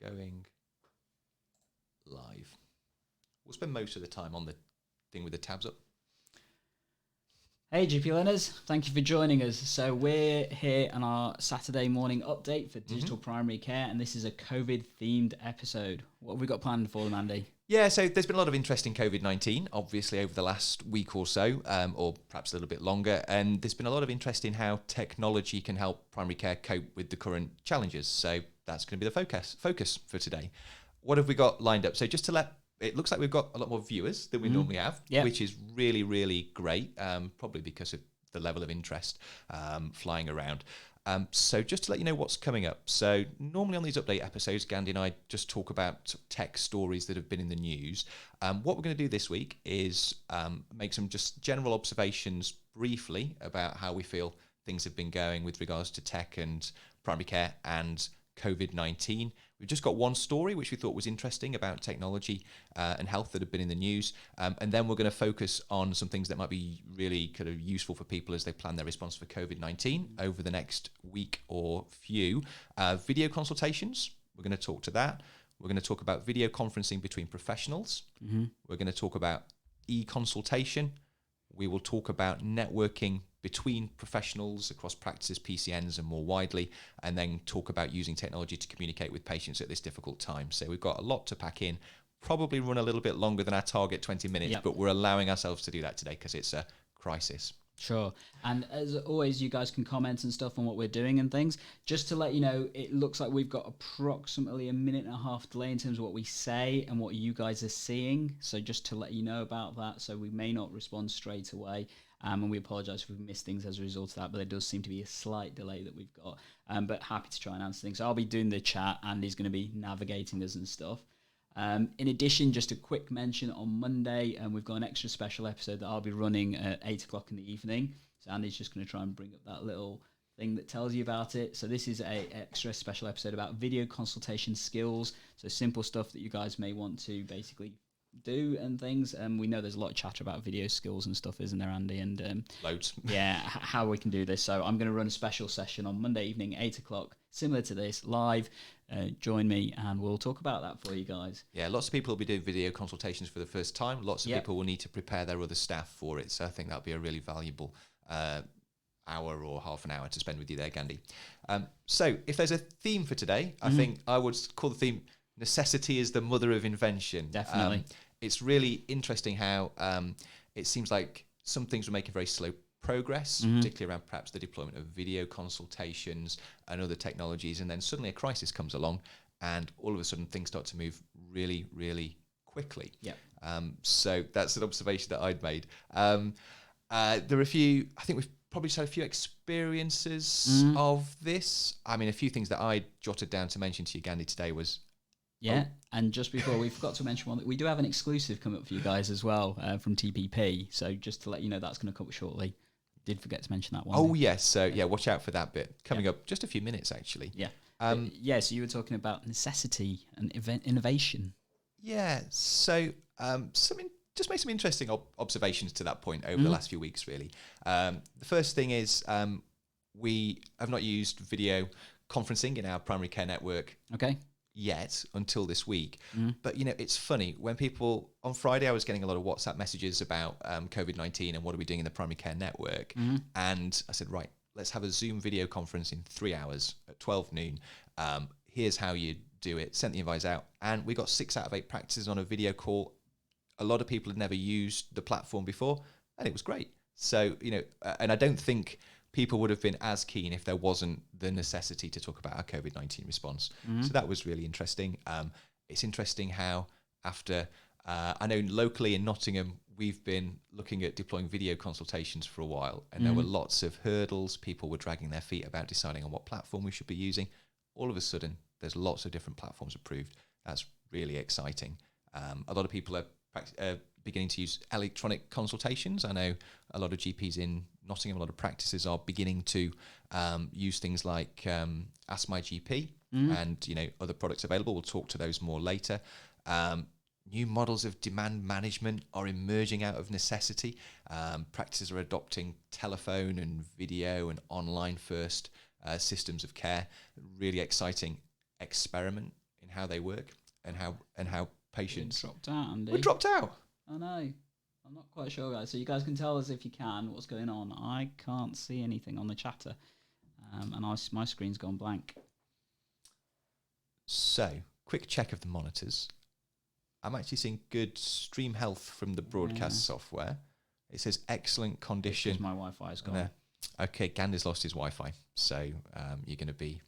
Going live. We'll spend most of the time on the thing with the tabs up. Hey GP learners, thank you for joining us. So we're here on our Saturday morning update for digital primary care, and this is a COVID themed episode. What have we got planned for them, Andy? Yeah, so there's been a lot of interest in COVID-19, obviously, over the last week or so, or perhaps a little bit longer. And there's been a lot of interest in how technology can help primary care cope with the current challenges. So that's going to be the focus for today. What have we got lined up? So just to it looks like we've got a lot more viewers than we normally have, which is really, really great, probably because of the level of interest flying around. So just to let you know what's coming up. So normally on these update episodes, Gandhi and I just talk about tech stories that have been in the news. What we're going to do this week is make some just general observations briefly about how we feel things have been going with regards to tech and primary care and COVID-19. We've just got one story which we thought was interesting about technology and health that have been in the news. And then we're going to focus on some things that might be really kind of useful for people as they plan their response for COVID-19 over the next week or few. Video consultations, we're going to talk to that. We're going to talk about video conferencing between professionals. We're going to talk about e-consultation. We will talk about networking between professionals across practices, PCNs, and more widely, and then talk about using technology to communicate with patients at this difficult time. So we've got a lot to pack in, probably run a little bit longer than our target 20 minutes, but we're allowing ourselves to do that today because it's a crisis. Sure. And as always, you guys can comment and stuff on what we're doing and things. Just to let you know, it looks like we've got approximately a minute and a half delay in terms of what we say and what you guys are seeing. So just to let you know about that. So we may not respond straight away. And we apologise if we've missed things as a result of that, but there does seem to be a slight delay that we've got. But happy to try and answer things. So I'll be doing the chat, Andy's going to be navigating us and stuff. In addition, just a quick mention on Monday, we've got an extra special episode that I'll be running at 8 o'clock in the evening. So Andy's just going to try and bring up that little thing that tells you about it. So this is a extra special episode about video consultation skills. So simple stuff that you guys may want to basically do and things. We know there's a lot of chatter about video skills and stuff, isn't there, Andy? And loads. Yeah, how we can do this. So I'm going to run a special session on Monday evening, 8 o'clock, similar to this, live. Join me and we'll talk about that for you guys. Yeah, lots of people will be doing video consultations for the first time. Lots of people will need to prepare their other staff for it. So I think that'll be a really valuable hour or half an hour to spend with you there, Gandhi. So if there's a theme for today, I think I would call the theme necessity is the mother of invention. Definitely. It's really interesting how it seems like some things were making very slow progress, particularly around perhaps the deployment of video consultations and other technologies. And then suddenly a crisis comes along and all of a sudden things start to move really, really quickly. So that's an observation that I'd made. There are a few, I think we've probably just had a few experiences of this. I mean, a few things that I jotted down to mention to you, Gandhi, today was and just before, we forgot to mention one that we do have an exclusive coming up for you guys as well from TPP. So just to let you know, that's going to come up shortly. Did forget to mention that one. Oh, yes. So, watch out for that bit. Coming up just a few minutes, actually. So you were talking about necessity and innovation. Yeah. So just make some interesting observations to that point over the last few weeks, really. The first thing is we have not used video conferencing in our primary care network. Okay. Yet until this week. But it's funny when people on Friday I was getting a lot of WhatsApp messages about COVID-19 and what are we doing in the primary care network, and I said, right, let's have a Zoom video conference in 3 hours at 12 noon. Here's how you do it. Sent the invites out and we got 6 out of 8 practices on a video call. A lot of people had never used the platform before and it was great. So and I don't think people would have been as keen if there wasn't the necessity to talk about our COVID-19 response. So that was really interesting. It's interesting how after, I know locally in Nottingham, we've been looking at deploying video consultations for a while, and there were lots of hurdles. People were dragging their feet about deciding on what platform we should be using. All of a sudden, there's lots of different platforms approved. That's really exciting. A lot of people are beginning to use electronic consultations. I know a lot of GPs in Nottingham, a lot of practices are beginning to use things like Ask My GP and other products available. We'll talk to those more later. New models of demand management are emerging out of necessity. Practices are adopting telephone and video and online first systems of care. Really exciting experiment in how they work and how patients dropped out, Andy. We're dropped out. I know. I'm not quite sure, guys. So you guys can tell us if you can what's going on. I can't see anything on the chatter, and my screen's gone blank. So, quick check of the monitors. I'm actually seeing good stream health from the broadcast software. It says excellent condition. My Wi-Fi's gone. Okay, Gandhi's lost his Wi-Fi, so you're going to be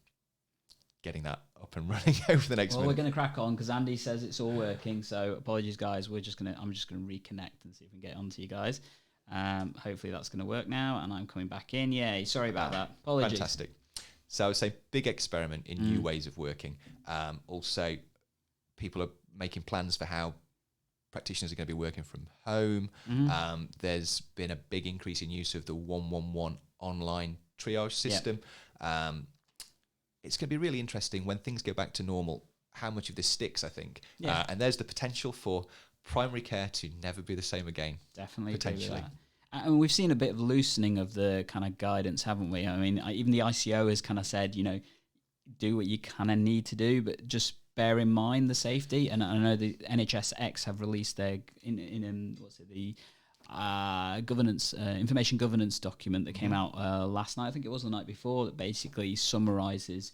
getting that up and running over the next minute. We're going to crack on because Andy says it's all working. So apologies, guys. I'm just going to reconnect and see if we can get onto you guys. Hopefully that's going to work now, and I'm coming back in. Yay! Sorry about that. Apologies. Fantastic. So I would say big experiment in new ways of working. Also, people are making plans for how practitioners are going to be working from home. There's been a big increase in use of the 111 online triage system. It's going to be really interesting when things go back to normal, how much of this sticks, I think. And there's the potential for primary care to never be the same again. Definitely. Potentially. And we've seen a bit of loosening of the kind of guidance, haven't we? I mean, even the ICO has kind of said, do what you kind of need to do, but just bear in mind the safety. And I know the NHSX have released their governance information governance document that came out last night. I think it was the night before, that basically summarizes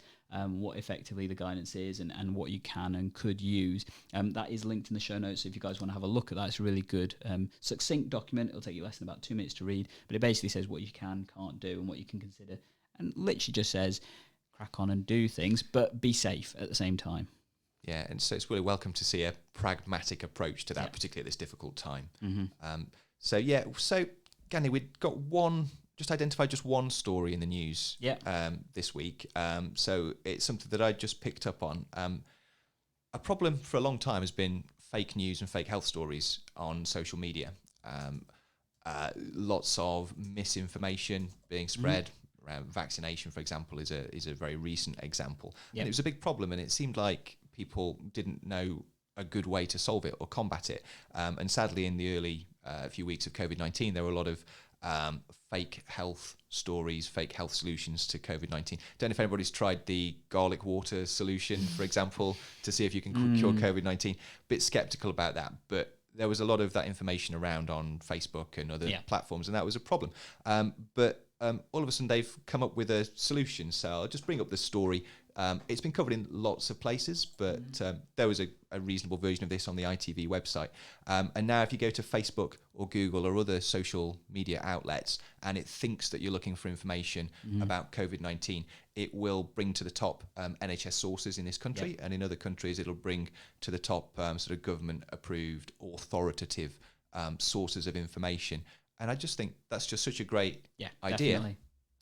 what effectively the guidance is and what you can and could use. That is linked in the show notes, so if you guys want to have a look at that, it's a really good succinct document. It'll take you less than about 2 minutes to read, but it basically says what you can, can't do, and what you can consider, and literally just says crack on and do things, but be safe at the same time. Yeah, and so it's really welcome to see a pragmatic approach to that, particularly at this difficult time. So Gandhi, we've got identified just one story in the news this week. So it's something that I just picked up on. A problem for a long time has been fake news and fake health stories on social media. Lots of misinformation being spread around vaccination, for example, is a very recent example. And it was a big problem, and it seemed like people didn't know a good way to solve it or combat it. And sadly, in the early few weeks of COVID-19, there were a lot of fake health stories, fake health solutions to COVID-19. Don't know if anybody's tried the garlic water solution, for example, to see if you can cure COVID-19. Bit skeptical about that, but there was a lot of that information around on Facebook and other platforms, and that was a problem. But all of a sudden, they've come up with a solution. So I'll just bring up the story. It's been covered in lots of places, but there was a reasonable version of this on the ITV website. And now if you go to Facebook or Google or other social media outlets and it thinks that you're looking for information about COVID-19, it will bring to the top NHS sources in this country, and in other countries it'll bring to the top sort of government-approved, authoritative sources of information. And I just think that's just such a great idea. Definitely.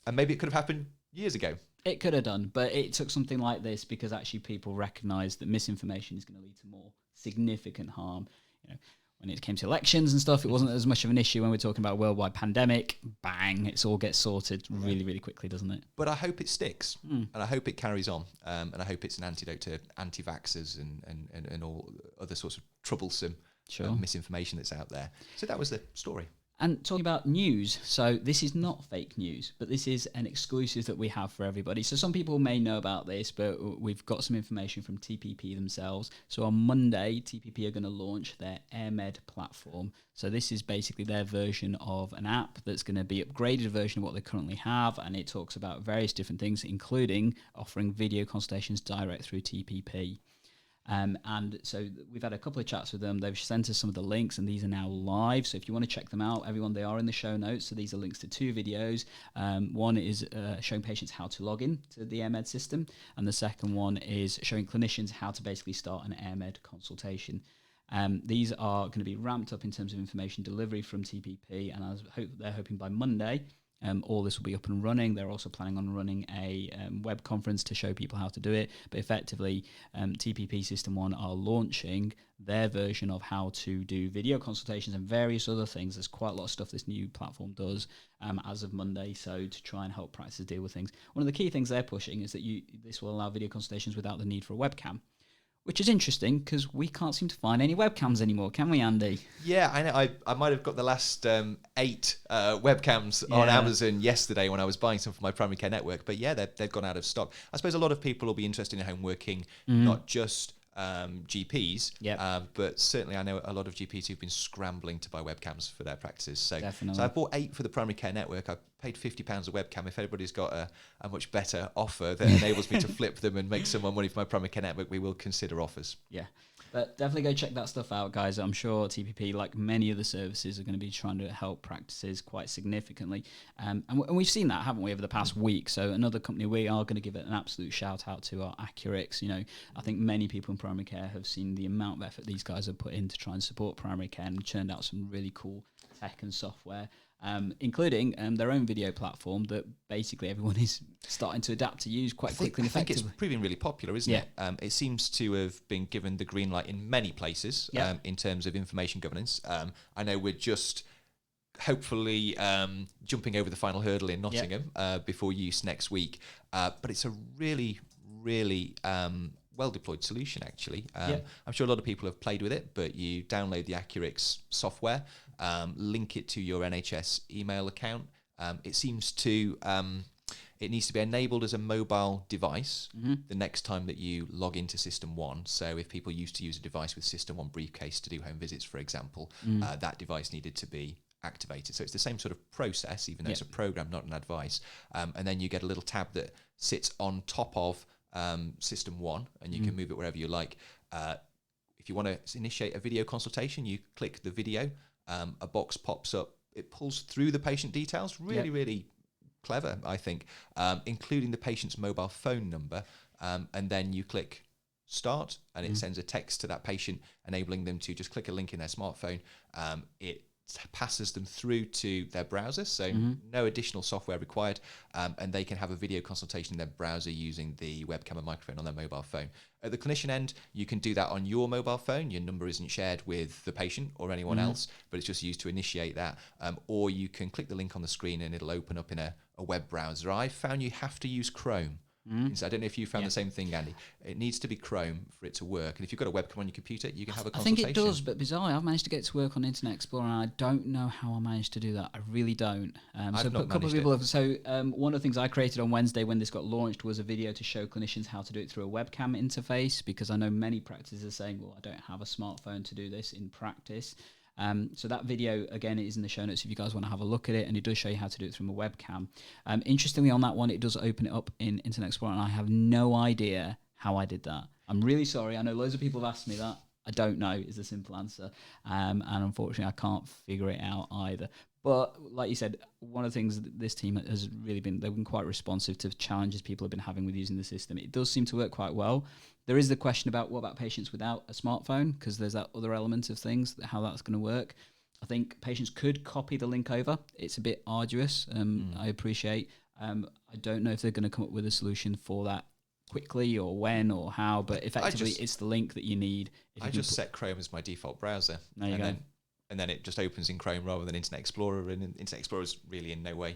And maybe it could have happened years ago. It could have done, but it took something like this because actually people recognised that misinformation is going to lead to more significant harm. When it came to elections and stuff, it wasn't as much of an issue. When we're talking about a worldwide pandemic, bang, it's all gets sorted really, really quickly, doesn't it? But I hope it sticks, and I hope it carries on, and I hope it's an antidote to anti-vaxxers and all other sorts of troublesome misinformation that's out there. So that was the story. And talking about news, so this is not fake news, but this is an exclusive that we have for everybody. So some people may know about this, but we've got some information from TPP themselves. So on Monday, TPP are going to launch their AirMed platform. So this is basically their version of an app that's going to be upgraded version of what they currently have, and it talks about various different things, including offering video consultations direct through TPP. And so we've had a couple of chats with them. They've sent us some of the links, and these are now live. So if you want to check them out, everyone, they are in the show notes. So these are links to 2 videos. One is showing patients how to log in to the AirMed system, and the second one is showing clinicians how to basically start an AirMed consultation. These are going to be ramped up in terms of information delivery from TPP, and they're hoping by Monday all this will be up and running. They're also planning on running a web conference to show people how to do it. But effectively, TPP System 1 are launching their version of how to do video consultations and various other things. There's quite a lot of stuff this new platform does as of Monday, so to try and help practices deal with things. One of the key things they're pushing is that this will allow video consultations without the need for a webcam, which is interesting because we can't seem to find any webcams anymore, can we, Andy? Yeah, I know. I might have got the last 8 webcams on Amazon yesterday when I was buying some for my primary care network. But yeah, they've gone out of stock. I suppose a lot of people will be interested in home working, not just GPs, Yep. but certainly I know a lot of GPs who've been scrambling to buy webcams for their practices. So Definitely. I bought 8 for the primary care network. I paid £50 a webcam. If anybody's got a much better offer that enables me to flip them and make some more money for my primary care network, we will consider offers. Yeah. But definitely go check that stuff out, guys. I'm sure TPP, like many other services, are going to be trying to help practices quite significantly. And we've seen that, haven't we, over the past week? So another company we are going to give it an absolute shout out to are Accurix. You know, I think many people in primary care have seen the amount of effort these guys have put in to try and support primary care and churned out some really cool tech and software. Including their own video platform that basically everyone is starting to adapt to use quite quickly and effectively. I think it's proving really popular, isn't it? It seems to have been given the green light in many places in terms of information governance. I know we're just hopefully jumping over the final hurdle in Nottingham before use next week. But it's a really, really well-deployed solution, actually. I'm sure a lot of people have played with it, but you download the Accurix software, link it to your NHS email account. It seems to... it needs to be enabled as a mobile device the next time that you log into System 1. So if people used to use a device with System 1 briefcase to do home visits, for example, that device needed to be activated. So it's the same sort of process, even though it's a program, not an advice. And then you get a little tab that sits on top of System 1, and you can move it wherever you like. If you want to initiate a video consultation, you click the video, a box pops up, it pulls through the patient details, really clever, I think, including the patient's mobile phone number, and then you click start, and it sends a text to that patient, enabling them to just click a link in their smartphone. It passes them through to their browser, so no additional software required, and they can have a video consultation in their browser using the webcam and microphone on their mobile phone. At the clinician end, you can do that on your mobile phone. Your number isn't shared with the patient or anyone else, but it's just used to initiate that. Or you can click the link on the screen and it'll open up in a web browser. I found you have to use Chrome. So I don't know if you found the same thing, Andy. It needs to be Chrome for it to work. And if you've got a webcam on your computer, you can have a consultation. I think it does, but bizarrely, I've managed to get it to work on Internet Explorer, and I don't know how I managed to do that. I really don't. So a couple of people have. So one of the things I created on Wednesday when this got launched was a video to show clinicians how to do it through a webcam interface, because I know many practices are saying, well, I don't have a smartphone to do this in practice. So that video, again, is in the show notes if you guys want to have a look at it, and it does show you how to do it from a webcam. Interestingly, on that one, it does open it up in Internet Explorer, and I have no idea how I did that. I'm really sorry. I know loads of people have asked me that. I don't know is the simple answer. And unfortunately, I can't figure it out either. But like you said, one of the things that this team has really been, they've been quite responsive to challenges people have been having with using the system. It does seem to work quite well. There is the question about what about patients without a smartphone, because there's that other element of things, how that's going to work. I think patients could copy the link over. It's a bit arduous, I appreciate. I don't know if they're going to come up with a solution for that quickly or when or how, but effectively it's the link that you need. I just set Chrome as my default browser. There you go. And then it just opens in Chrome rather than Internet Explorer, and Internet Explorer is really in no way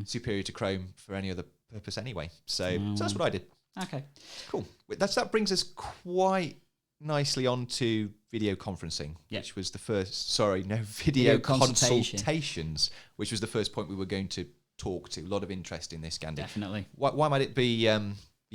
superior to Chrome for any other purpose anyway. So that's what I did. Okay. Cool. That brings us quite nicely on to video conferencing, which was the first, video consultations, which was the first point we were going to talk to. A lot of interest in this, Gandhi. Definitely. Why might it be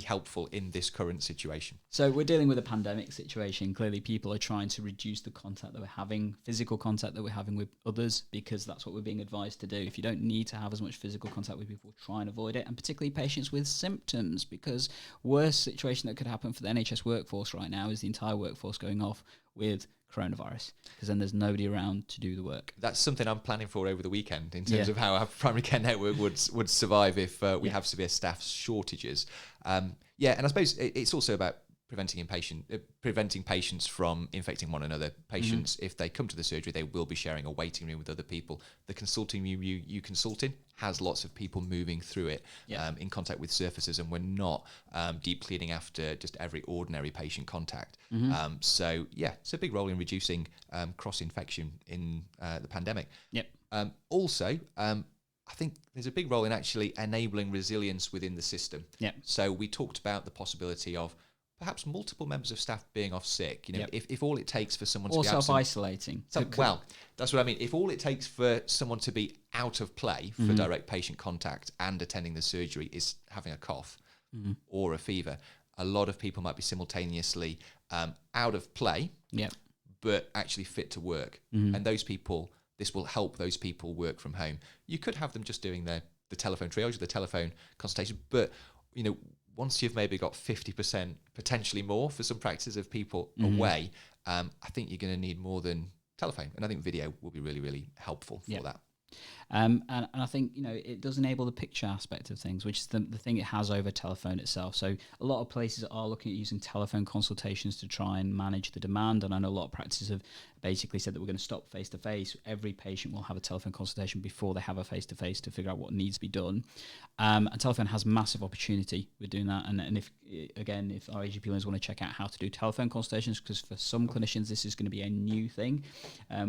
helpful in this current situation? So we're dealing with a pandemic situation. Clearly people are trying to reduce the contact that we're having, physical contact that we're having with others, because that's what we're being advised to do. If you don't need to have as much physical contact with people, try and avoid it, and particularly patients with symptoms, because worst situation that could happen for the NHS workforce right now is the entire workforce going off with coronavirus, because then there's nobody around to do the work. That's something I'm planning for over the weekend in terms of how our primary care network would survive if we have severe staff shortages. And I suppose it's also about preventing patients from infecting one another. Patients, if they come to the surgery, they will be sharing a waiting room with other people. The consulting room you consult in has lots of people moving through it, in contact with surfaces, and we're not deep cleaning after just every ordinary patient contact. So it's a big role in reducing cross-infection in the pandemic. Also, I think there's a big role in actually enabling resilience within the system. So we talked about the possibility of perhaps multiple members of staff being off sick. If all it takes for someone to be absent, self-isolating. Well, that's what I mean. If all it takes for someone to be out of play for direct patient contact and attending the surgery is having a cough or a fever, a lot of people might be simultaneously out of play, but actually fit to work. And those people, this will help those people work from home. You could have them just doing the telephone triage, the telephone consultation, but once you've maybe got 50%, potentially more for some practices of people away, I think you're going to need more than telephone. And I think video will be really, really helpful for that. And I think, it does enable the picture aspect of things, which is the thing it has over telephone itself. So a lot of places are looking at using telephone consultations to try and manage the demand. And I know a lot of practices have basically said that we're going to stop face-to-face. Every patient will have a telephone consultation before they have a face-to-face to figure out what needs to be done. And telephone has massive opportunity with doing that. And if our AGP learners want to check out how to do telephone consultations, because for some clinicians, this is going to be a new thing.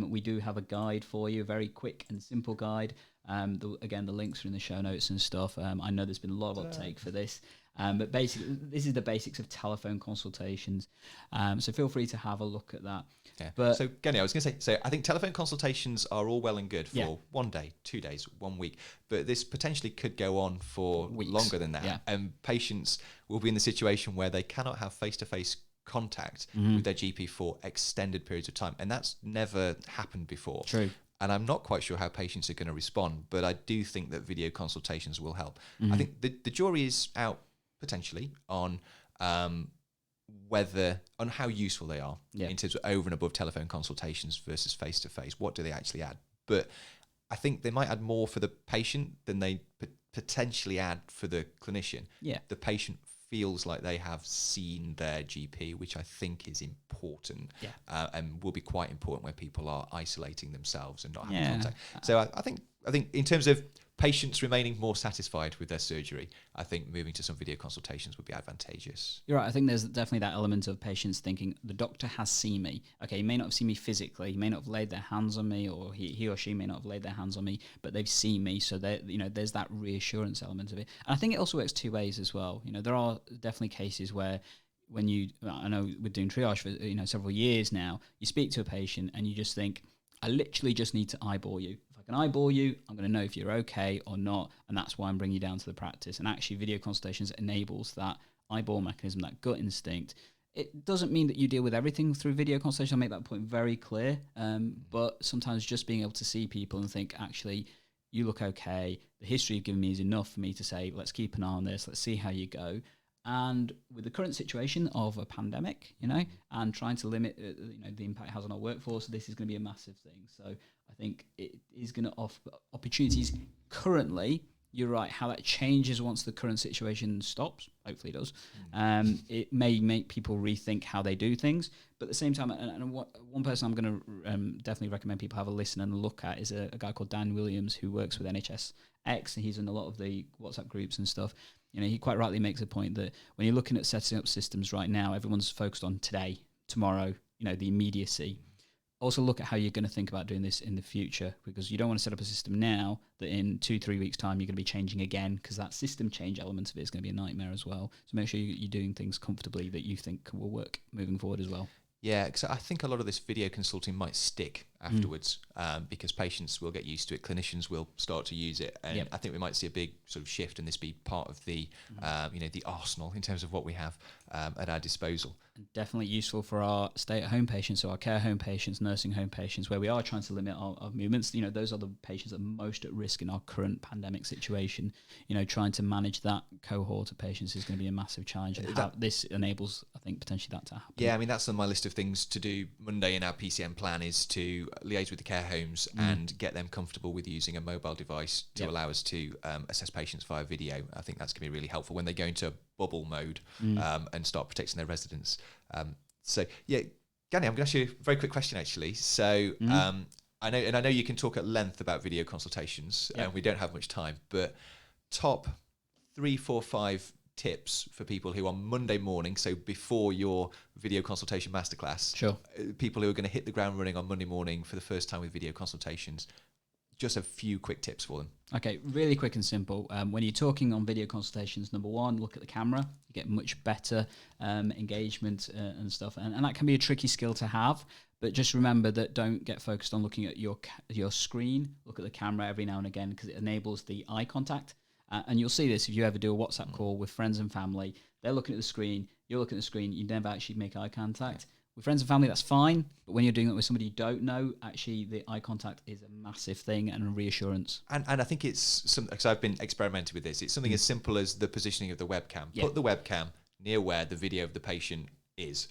We do have a guide for you, a very quick and simple guide. The links are in the show notes and stuff. I know there's been a lot of uptake for this. But basically, this is the basics of telephone consultations. So feel free to have a look at that. Yeah. But so, Gandhi, I was going to say, so I think telephone consultations are all well and good for 1 day, 2 days, 1 week, but this potentially could go on for weeks. Longer than that. Yeah. And patients will be in the situation where they cannot have face-to-face contact with their GP for extended periods of time. And that's never happened before. True. And I'm not quite sure how patients are going to respond, but I do think that video consultations will help. I think the jury is out potentially on how useful they are in terms of over and above telephone consultations versus face-to-face. What do they actually add? But I think they might add more for the patient than they potentially add for the clinician. Yeah. The patient feels like they have seen their GP, which I think is important, and will be quite important where people are isolating themselves and not having contact. So I think in terms of patients remaining more satisfied with their surgery, I think moving to some video consultations would be advantageous. You're right. I think there's definitely that element of patients thinking the doctor has seen me. Okay, he may not have seen me physically, he may not have laid their hands on me, or he or she may not have laid their hands on me, but they've seen me. So there's that reassurance element of it. And I think it also works two ways as well. There are definitely cases where I know we're doing triage for several years now, you speak to a patient and you just think, I literally just need to eyeball you. Can eyeball you, I'm going to know if you're okay or not, and that's why I'm bringing you down to the practice. And actually, video consultations enables that eyeball mechanism, that gut instinct. It doesn't mean that you deal with everything through video consultation. I'll make that point very clear. But sometimes just being able to see people and think, actually, you look okay. The history you've given me is enough for me to say, let's keep an eye on this. Let's see how you go. And with the current situation of a pandemic, and trying to limit, the impact it has on our workforce, this is going to be a massive thing. So I think it is going to offer opportunities currently. You're right, how that changes once the current situation stops, hopefully it does. It may make people rethink how they do things. But at the same time, and one person I'm going to definitely recommend people have a listen and a look at is a guy called Dan Williams, who works with NHSX, and he's in a lot of the WhatsApp groups and stuff. He quite rightly makes a point that when you're looking at setting up systems right now, everyone's focused on today, tomorrow, the immediacy. Also look at how you're going to think about doing this in the future, because you don't want to set up a system now that in 2-3 weeks' time you're going to be changing again, because that system change element of it is going to be a nightmare as well. So make sure you're doing things comfortably that you think will work moving forward as well. Yeah, because I think a lot of this video consulting might stick afterwards, because patients will get used to it, clinicians will start to use it, and I think we might see a big sort of shift, and this be part of the the arsenal in terms of what we have at our disposal. And definitely useful for our stay-at-home patients, so our care home patients, nursing home patients, where we are trying to limit our movements. Those are the patients that are most at risk in our current pandemic situation. Trying to manage that cohort of patients is going to be a massive challenge, and this enables, I think, potentially that to happen. Yeah, I mean, that's on my list of things to do Monday in our PCM plan, is to liaise with the care homes and get them comfortable with using a mobile device to allow us to assess patients via video. I think that's going to be really helpful when they go into bubble mode and start protecting their residents. So yeah, Gandhi, I'm going to ask you a very quick question actually. So I know you can talk at length about video consultations, and we don't have much time, but top 3, 4, 5 tips for people who on Monday morning, so before your video consultation masterclass, people who are going to hit the ground running on Monday morning for the first time with video consultations, just a few quick tips for them. Okay, really quick and simple. When you're talking on video consultations, number one, look at the camera. You get much better engagement and stuff, and that can be a tricky skill to have. But just remember that don't get focused on looking at your screen. Look at the camera every now and again, because it enables the eye contact. And you'll see this if you ever do a WhatsApp call with friends and family. They're looking at the screen. you're looking at the screen, you never actually make eye contact. With friends and family, that's fine. But when you're doing it with somebody you don't know, actually the eye contact is a massive thing and a reassurance. And I think it's something, because I've been experimenting with this, it's something as simple as the positioning of the webcam. Put the webcam near where the video of the patient is.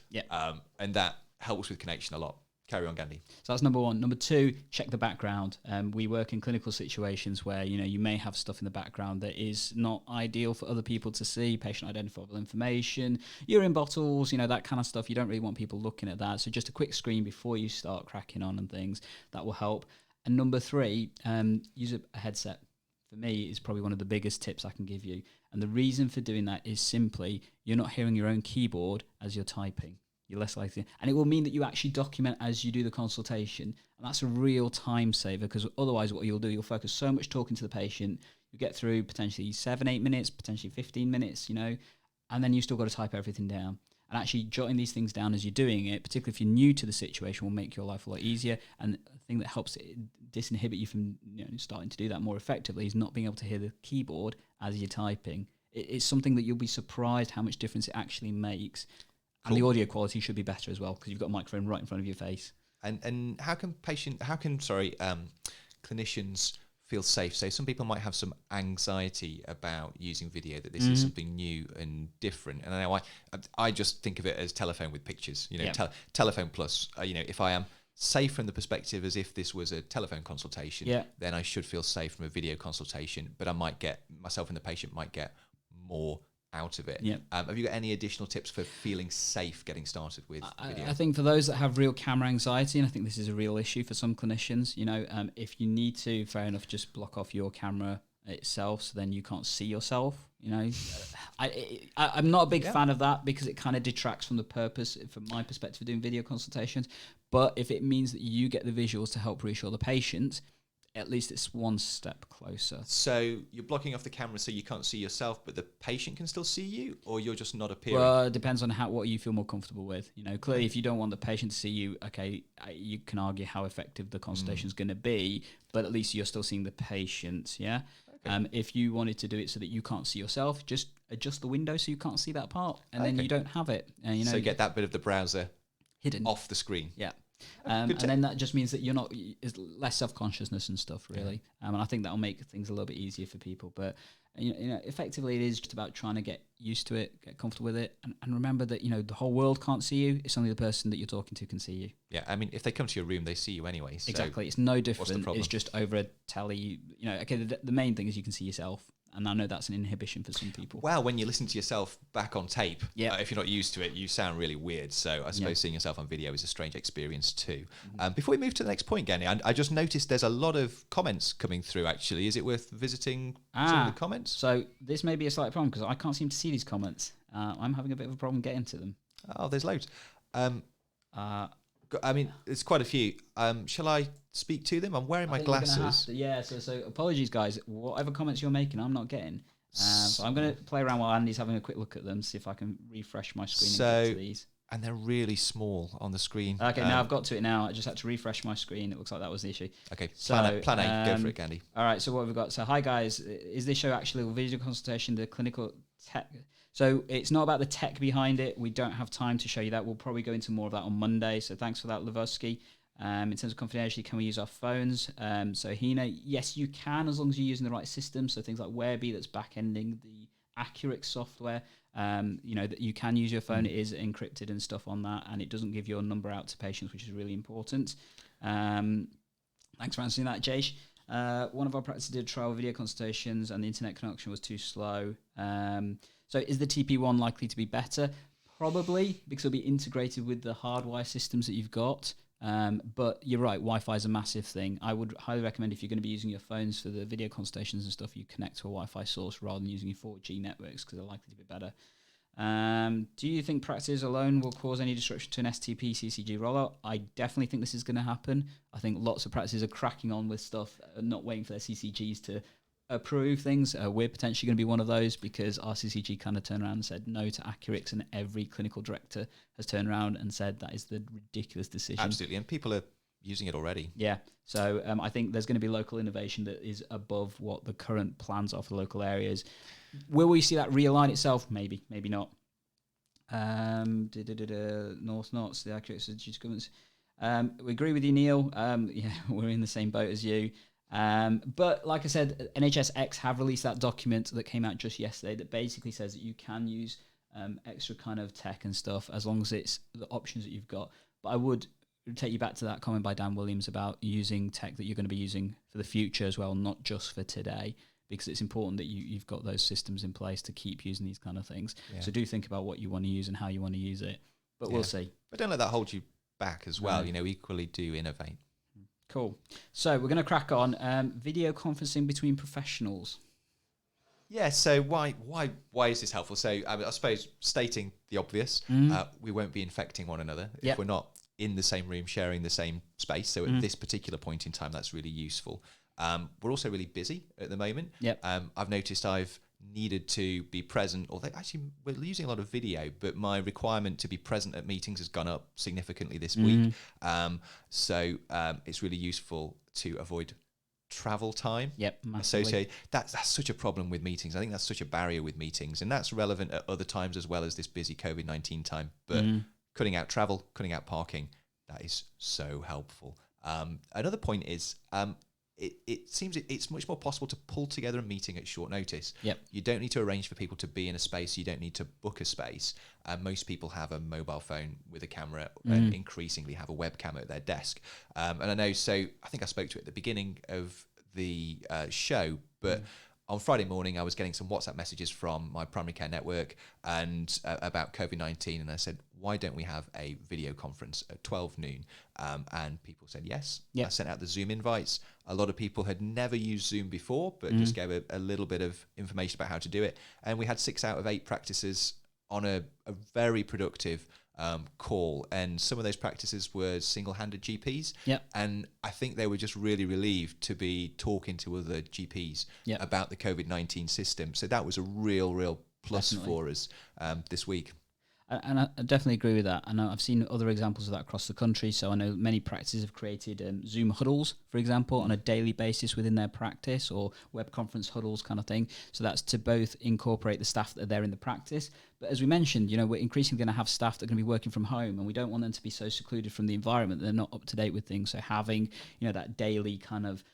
And that helps with connection a lot. Carry on, Gandhi. So that's number one. Number two, check the background. We work in clinical situations where, you may have stuff in the background that is not ideal for other people to see, patient identifiable information, urine bottles, that kind of stuff. You don't really want people looking at that. So just a quick screen before you start cracking on and things, that will help. And number three, use a headset. For me, is probably one of the biggest tips I can give you. And the reason for doing that is simply you're not hearing your own keyboard as you're typing. You're less likely, and it will mean that you actually document as you do the consultation, and that's a real time saver, because otherwise what you'll do, you'll focus so much talking to the patient, you get through potentially 7-8 minutes, potentially 15 minutes, and then you still got to type everything down. And actually jotting these things down as you're doing it, particularly if you're new to the situation, will make your life a lot easier. And the thing that helps disinhibit you from starting to do that more effectively is not being able to hear the keyboard as you're typing. It's something that you'll be surprised how much difference it actually makes. And the audio quality should be better as well, because you've got a microphone right in front of your face. And how can clinicians feel safe? So some people might have some anxiety about using video, that this is something new and different. And I know I just think of it as telephone with pictures, telephone plus, if I am safe from the perspective as if this was a telephone consultation, then I should feel safe from a video consultation, but myself and the patient might get more out of it. Have you got any additional tips for feeling safe getting started with video? I think for those that have real camera anxiety, and I think this is a real issue for some clinicians, if you need to, fair enough, just block off your camera itself so then you can't see yourself. I'm not a big fan of that, because it kind of detracts from the purpose, from my perspective, of doing video consultations. But if it means that you get the visuals to help reassure the patient, at least it's one step closer. So you're blocking off the camera so you can't see yourself, but the patient can still see you, or you're just not appearing? Well, it depends on what you feel more comfortable with. Clearly, if you don't want the patient to see you, okay, you can argue how effective the consultation is going to be, but at least you're still seeing the patient, yeah? Okay. If you wanted to do it so that you can't see yourself, just adjust the window so you can't see that part, and then you don't have it. So get that bit of the browser hidden off the screen. Yeah. And then that just means that you're not, is less self-consciousness and stuff, really. And I think that'll make things a little bit easier for people. But effectively, it is just about trying to get used to it, get comfortable with it, and remember that the whole world can't see you. It's only the person that you're talking to can see you. Yeah, I mean, if they come to your room, they see you anyway. So exactly, it's no different. What's the problem? It's just over a telly. Okay, the main thing is you can see yourself. And I know that's an inhibition for some people. Well, when you listen to yourself back on tape, if you're not used to it, you sound really weird. So I suppose seeing yourself on video is a strange experience too. Before we move to the next point, Gandhi, I just noticed there's a lot of comments coming through, actually. Is it worth visiting some of the comments? So this may be a slight problem, because I can't seem to see these comments. I'm having a bit of a problem getting to them. Oh, there's loads. I mean, there's quite a few. Shall I speak to them? I'm wearing my glasses. So apologies, guys. Whatever comments you're making, I'm not getting. So I'm going to play around while Andy's having a quick look at them, see if I can refresh my screen and get to these. And they're really small on the screen. Okay, now I've got to it now. I just had to refresh my screen. It looks like that was the issue. Okay, plan A. Go for it, Gandhi. All right, so what have we got? So hi, guys. Is this show actually a video consultation, the clinical tech? So it's not about the tech behind it. We don't have time to show you that. We'll probably go into more of that on Monday. So thanks for that, Lavoski. In terms of confidentiality, can we use our phones? So Hina, yes, you can, as long as you're using the right system. So things like Webby, that's back-ending the Accurate software. That you can use your phone. It is encrypted and stuff on that, and it doesn't give your number out to patients, which is really important. Thanks for answering that, Jayesh. One of our practices did trial video consultations, and the internet connection was too slow. So is the TP1 likely to be better? Probably, because it'll be integrated with the hardwire systems that you've got. But you're right, Wi-Fi is a massive thing. I would highly recommend, if you're going to be using your phones for the video consultations and stuff, you connect to a Wi-Fi source rather than using your 4G networks, because they're likely to be better. Do you think practices alone will cause any disruption to an STP CCG rollout? I definitely think this is going to happen. I think lots of practices are cracking on with stuff, not waiting for their CCGs to approve things. We're potentially going to be one of those, because our CCG kind of turned around and said no to Accurix, and every clinical director has turned around and said that is the ridiculous decision. Absolutely, and people are using it already. Yeah, so I think there's going to be local innovation that is above what the current plans are for the local areas. Will we see that realign itself? Maybe, maybe not. North Knots, the accurate strategic governance. We agree with you, Neil. Yeah, we're in the same boat as you. But like I said, NHSX have released that document that came out just yesterday that basically says that you can use extra kind of tech and stuff as long as it's the options that you've got. But I would take you back to that comment by Dan Williams about using tech that you're going to be using for the future as well, not just for today, because it's important that you've got those systems in place to keep using these kind of things. Yeah. So do think about what you want to use and how you want to use it. But we'll see. But don't let that hold you back as well. No. Equally do innovate. Cool. So we're going to crack on. Video conferencing between professionals. Yeah, so why is this helpful? So I suppose stating the obvious, we won't be infecting one another if we're not in the same room sharing the same space. So at this particular point in time, that's really useful. We're also really busy at the moment. Yep. I've noticed I've needed to be present, although actually we're using a lot of video, but my requirement to be present at meetings has gone up significantly this week. So it's really useful to avoid travel time. Yep, associated. That's such a problem with meetings. I think that's such a barrier with meetings, and that's relevant at other times as well as this busy COVID-19 time. But cutting out travel, cutting out parking, that is so helpful. Another point is it seems it's much more possible to pull together a meeting at short notice. Yep. You don't need to arrange for people to be in a space. You don't need to book a space. Most people have a mobile phone with a camera and increasingly have a webcam at their desk. And I know, so I think I spoke to it at the beginning of the show, but on Friday morning, I was getting some WhatsApp messages from my primary care network and about COVID-19. And I said, why don't we have a video conference at 12 noon? And people said yes. Yep. I sent out the Zoom invites. A lot of people had never used Zoom before, but just gave a little bit of information about how to do it. And we had 6 out of 8 practices on a very productive call, and some of those practices were single-handed GPs. Yep. And I think they were just really relieved to be talking to other GPs about the COVID-19 system. So that was a real plus for us this week. And I definitely agree with that. And I've seen other examples of that across the country. So I know many practices have created Zoom huddles, for example, on a daily basis within their practice, or web conference huddles kind of thing. So that's to both incorporate the staff that are there in the practice. But as we mentioned, we're increasingly going to have staff that are going to be working from home, and we don't want them to be so secluded from the environment that they're not up to date with things. So having, that daily kind of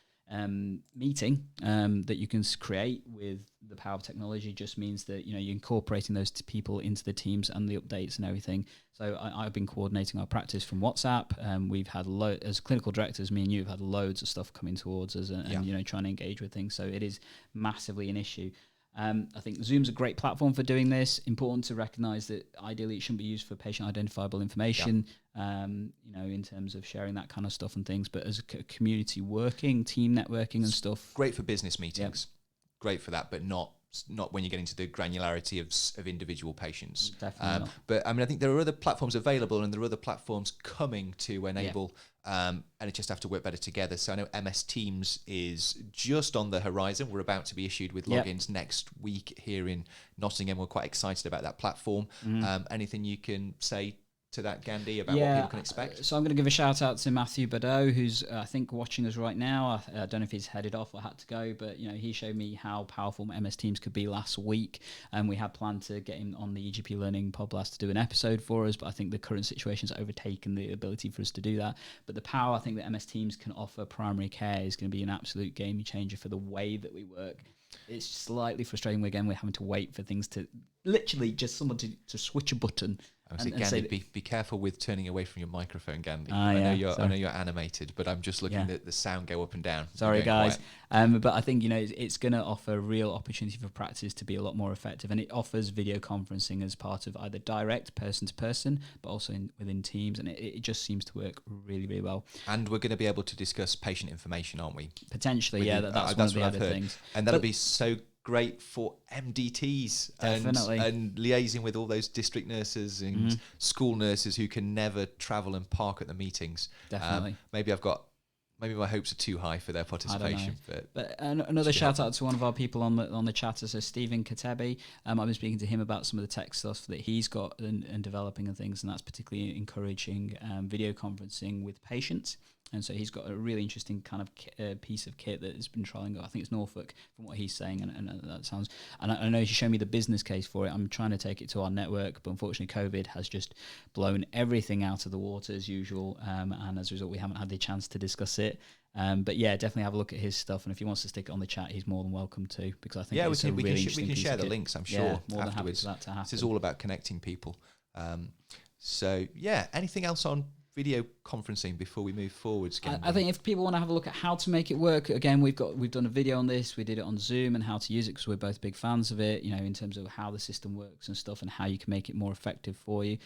meeting that you can create with the power of technology just means that you're incorporating those people into the teams and the updates and everything. So I've been coordinating our practice from WhatsApp. We've had as clinical directors, me and you have had loads of stuff coming towards us, and trying to engage with things. So it is massively an issue. I think Zoom's a great platform for doing this. Important to recognise that ideally it shouldn't be used for patient identifiable information, in terms of sharing that kind of stuff and things. But as a community working, team networking and stuff. Great for business meetings. Yep. Great for that, but not when you get into the granularity of individual patients. Definitely not. But I think there are other platforms available, and there are other platforms coming to enable NHS to have to work better together. So I know MS Teams is just on the horizon. We're about to be issued with logins next week here in Nottingham. We're quite excited about that platform. Anything you can say to that, Gandhi, about what people can expect? So I'm going to give a shout out to Matthew Badeau, who's I think watching us right now. I don't know if he's headed off or had to go, but he showed me how powerful MS Teams could be last week, and we had planned to get him on the eGPlearning Podblast to do an episode for us, but I think the current situation's overtaken the ability for us to do that. But the power I think that MS Teams can offer primary care is going to be an absolute game changer for the way that we work. It's slightly frustrating. Again, we're having to wait for things to literally just someone to switch a button. Gandhi, be careful with turning away from your microphone, Gandhi. I know you're animated, but I'm just looking at the sound go up and down. Sorry, guys. But I think it's going to offer a real opportunity for practice to be a lot more effective, and it offers video conferencing as part of either direct person to person, but also within teams, and it just seems to work really, really well. And we're going to be able to discuss patient information, aren't we? Potentially, that's one of the other things. And that'll be so great for MDTs and liaising with all those district nurses and school nurses who can never travel and park at the meetings. Definitely. Maybe my hopes are too high for their participation. But another shout out to one of our people on the chat, so Stephen Katebi. I've been speaking to him about some of the tech stuff that he's got and developing and things, and that's particularly encouraging video conferencing with patients. And so he's got a really interesting kind of piece of kit that has been trialing. I think it's Norfolk, from what he's saying, and that sounds. And I know you showed me the business case for it. I'm trying to take it to our network, but unfortunately, COVID has just blown everything out of the water as usual. And as a result, we haven't had the chance to discuss it. But yeah, definitely have a look at his stuff. And if he wants to stick it on the chat, he's more than welcome to, because I think we can share the links. I'm sure more afterwards. Than happy for that to happen. This is all about connecting people. So yeah, anything else on video conferencing before we move forwards? I think if people want to have a look at how to make it work, again, we've done a video on this. We did it on Zoom and how to use it, because we're both big fans of it, in terms of how the system works and stuff and how you can make it more effective for you.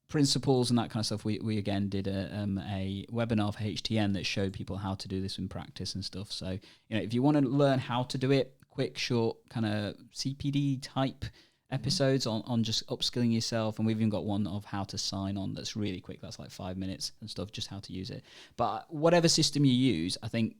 Principles and that kind of stuff. We again did a webinar for HTN that showed people how to do this in practice and stuff. So, if you want to learn how to do it, quick, short, kind of CPD type episodes on just upskilling yourself, and we've even got one of how to sign on that's really quick. That's like 5 minutes and stuff, just how to use it. But whatever system you use, I think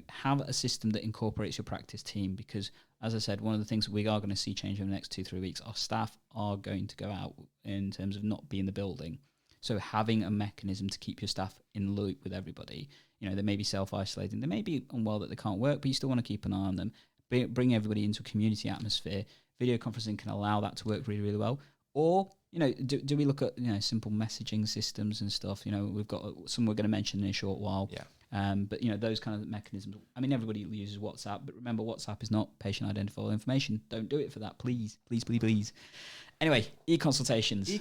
have a system that incorporates your practice team, because as I said, one of the things that we are going to see change over the next 2-3 weeks, our staff are going to go out in terms of not be in the building. So having a mechanism to keep your staff in the loop with everybody, they may be self-isolating, they may be unwell that they can't work, but you still want to keep an eye on them. Bring everybody into a community atmosphere. Video conferencing can allow that to work really, really well. Or, do we look at, simple messaging systems and stuff? We've got some we're going to mention in a short while. Yeah. But, those kind of mechanisms. I mean, everybody uses WhatsApp, but remember, WhatsApp is not patient identifiable information. Don't do it for that, please. Please, please, please. Anyway, e-consultations.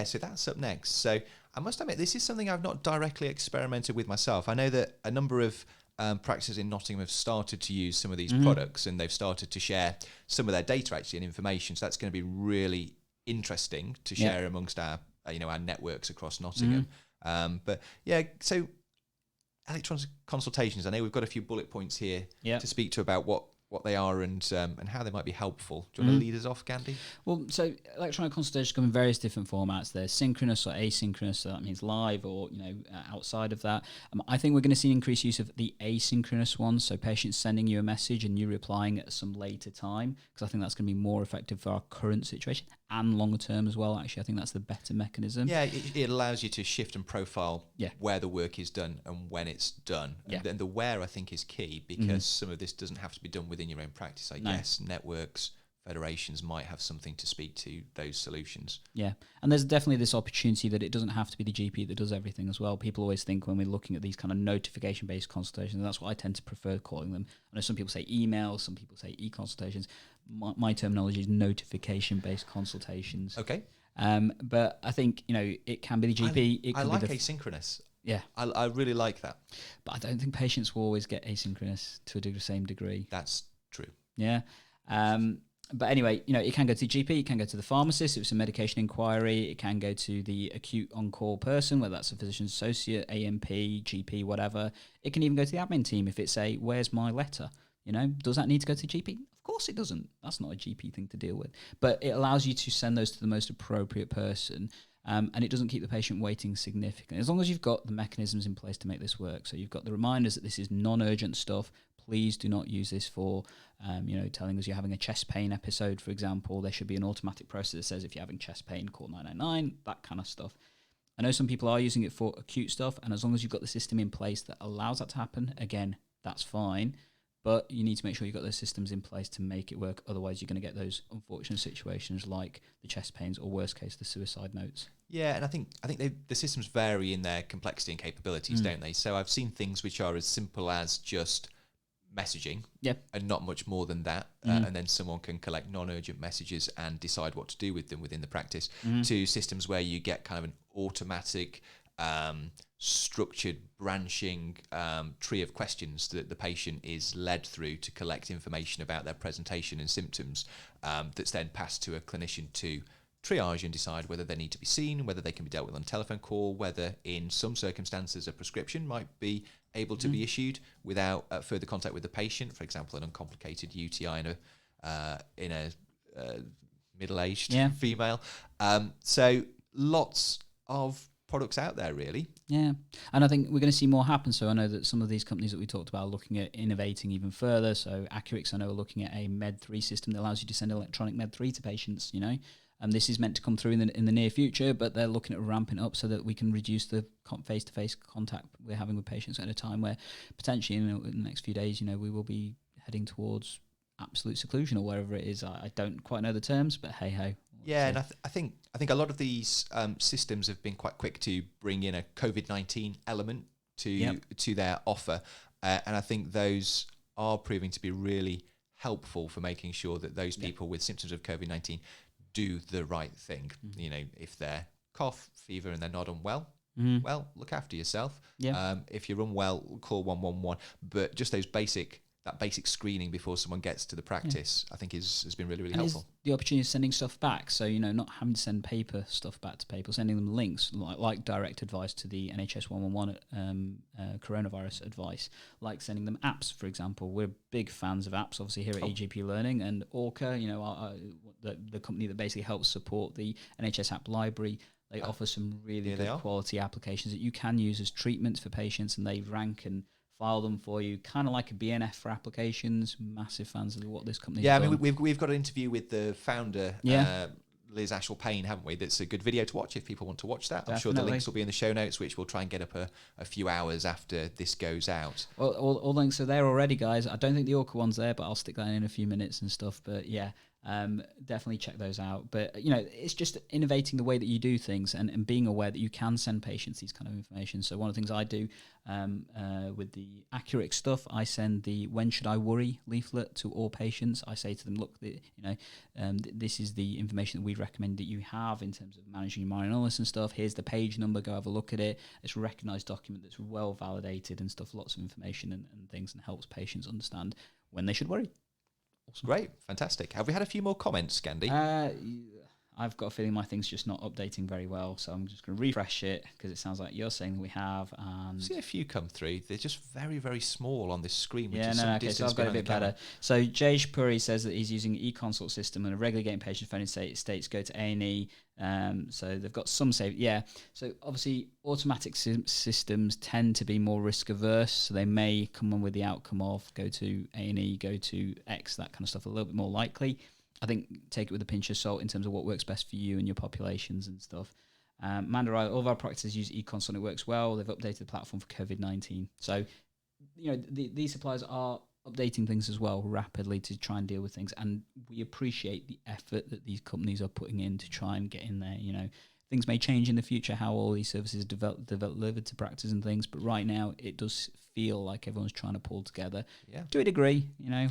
So that's up next. So I must admit, this is something I've not directly experimented with myself. I know that a number of practices in Nottingham have started to use some of these products, and they've started to share some of their data actually and information. So that's going to be really interesting to share amongst our our networks across Nottingham. But yeah, so electronic consultations. I know we've got a few bullet points here to speak to about what they are and how they might be helpful. Do you want to lead us off, Gandhi? Well, so electronic consultations come in various different formats. They're synchronous or asynchronous, so that means live or outside of that. I think we're going to see an increased use of the asynchronous ones, so patients sending you a message and you replying at some later time, because I think that's going to be more effective for our current situation and longer term as well. Actually, I think that's the better mechanism. Yeah, it allows you to shift and profile where the work is done and when it's done. And the where, I think, is key, because some of this doesn't have to be done within your own practice. I guess networks, federations might have something to speak to those solutions. Yeah, and there's definitely this opportunity that it doesn't have to be the GP that does everything as well. People always think when we're looking at these kind of notification-based consultations, and that's what I tend to prefer calling them. I know some people say emails, some people say e-consultations. My terminology is notification-based consultations. Okay. But I think, it can be the GP. I like asynchronous. Yeah. I really like that. But I don't think patients will always get asynchronous to the same degree. That's true. Yeah. But anyway, it can go to the GP, it can go to the pharmacist if it's a medication inquiry, it can go to the acute on-call person, whether that's a physician's associate, AMP, GP, whatever. It can even go to the admin team if it's a, where's my letter? Does that need to go to GP? Of course it doesn't. That's not a GP thing to deal with. But it allows you to send those to the most appropriate person, and it doesn't keep the patient waiting significantly. As long as you've got the mechanisms in place to make this work. So you've got the reminders that this is non-urgent stuff. Please do not use this for, telling us you're having a chest pain episode, for example. There should be an automatic process that says if you're having chest pain, call 999, that kind of stuff. I know some people are using it for acute stuff, and as long as you've got the system in place that allows that to happen, again, that's fine. But you need to make sure you've got those systems in place to make it work. Otherwise, you're going to get those unfortunate situations like the chest pains, or worst case, the suicide notes. Yeah, and I think the systems vary in their complexity and capabilities, don't they? So I've seen things which are as simple as just messaging, and not much more than that, and then someone can collect non-urgent messages and decide what to do with them within the practice, to systems where you get kind of an automatic structured branching tree of questions that the patient is led through to collect information about their presentation and symptoms, that's then passed to a clinician to triage and decide whether they need to be seen, whether they can be dealt with on a telephone call, whether in some circumstances a prescription might be able to be issued without further contact with the patient, for example, an uncomplicated UTI in a middle-aged female. So lots of products out there, really. Yeah, and I think we're going to see more happen. So I know that some of these companies that we talked about are looking at innovating even further. So Accurix, I know, are looking at a Med3 system that allows you to send electronic Med3 to patients, This is meant to come through in the near future, but they're looking at ramping up so that we can reduce the face-to-face contact we're having with patients at a time where potentially, in the next few days, we will be heading towards absolute seclusion or wherever it is. I don't quite know the terms, but hey ho. Yeah, and I think a lot of these systems have been quite quick to bring in a COVID-19 element to their offer, and I think those are proving to be really helpful for making sure that those people with symptoms of COVID-19 do the right thing. If they're cough, fever, and they're not unwell, well, look after yourself. If you're unwell, call 111. But just that basic screening before someone gets to the practice, I think has been really, really helpful. The opportunity of sending stuff back, so not having to send paper stuff back to people, sending them links like direct advice to the NHS 111 coronavirus advice, like sending them apps, for example. We're big fans of apps, obviously, here at eGPlearning, and Orca, the company that basically helps support the NHS app library. They offer some really good quality applications that you can use as treatments for patients, and they rank and file them for you, kind of like a BNF for applications. Massive fans of what this company has done. I mean, we've got an interview with the founder, Liz Ashwell-Payne, haven't we? That's a good video to watch if people want to watch that. Definitely. I'm sure the links will be in the show notes, which we'll try and get up a few hours after this goes out. Well, all links are there already, guys. I don't think the Orca one's there, but I'll stick that in a few minutes and stuff. But yeah, definitely check those out. But it's just innovating the way that you do things and being aware that you can send patients these kind of information. So one of the things I do with the accurate stuff, I send the "When Should I Worry" leaflet to all patients. I say to them, look, this is the information that we recommend that you have in terms of managing your minor illness and stuff. Here's the page number, go have a look at it. It's a recognised document that's well validated and stuff, lots of information and things, and helps patients understand when they should worry. Awesome. Great, fantastic. Have we had a few more comments, Gandhi? I've got a feeling my thing's just not updating very well, so I'm just going to refresh it because it sounds like you're saying we have. And I've seen a few come through. They're just very, very small on this screen, which is some distance so I've got a bit better. So Jay Puri says that he's using e-consult system and are regularly getting patients phone states go to A&E. So they've got some saved. Yeah. So obviously automatic systems tend to be more risk averse. So they may come on with the outcome of go to A&E, go to X, that kind of stuff, a little bit more likely. I think take it with a pinch of salt in terms of what works best for you and your populations and stuff. Mandarai, all of our practices use e-consult. It works well. They've updated the platform for COVID-19. So, these suppliers are updating things as well rapidly to try and deal with things. And we appreciate the effort that these companies are putting in to try and get in there. Things may change in the future, how all these services delivered to practice and things. But right now, it does feel like everyone's trying to pull together. Yeah. To a degree,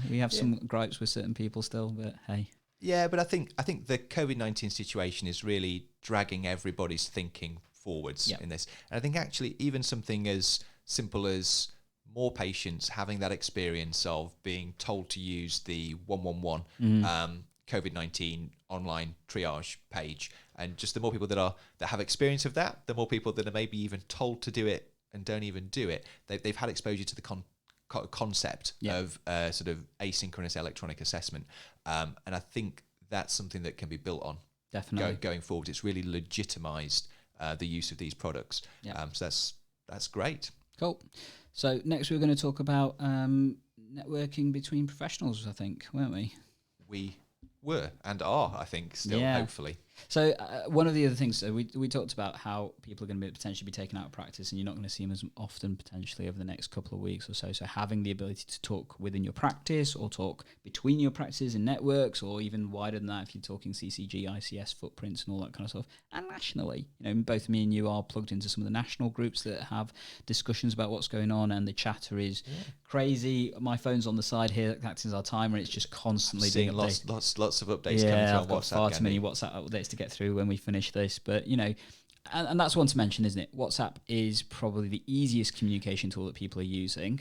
we have some gripes with certain people still, but hey. Yeah, but I think the COVID-19 situation is really dragging everybody's thinking forwards in this. And I think actually even something as simple as more patients having that experience of being told to use the 111 COVID-19 online triage page, and just the more people that have experience of that, the more people that are maybe even told to do it and don't even do it. They've had exposure to the concept of sort of asynchronous electronic assessment, and I think that's something that can be built on definitely going forward. It's really legitimised the use of these products. So that's great. Cool. So next we're going to talk about networking between professionals, I think, weren't we? We were and are, I think, still, hopefully. So one of the other things, so we talked about how people are going to potentially be taken out of practice and you're not going to see them as often potentially over the next couple of weeks or so. So having the ability to talk within your practice or talk between your practices and networks, or even wider than that if you're talking CCG, ICS footprints and all that kind of stuff. And nationally, both me and you are plugged into some of the national groups that have discussions about what's going on, and the chatter is crazy. My phone's on the side here acting as our timer, and it's just constantly seeing lots of updates coming through on WhatsApp. Far too many WhatsApp updates to get through when we finish this, but and that's one to mention, isn't it? WhatsApp is probably the easiest communication tool that people are using.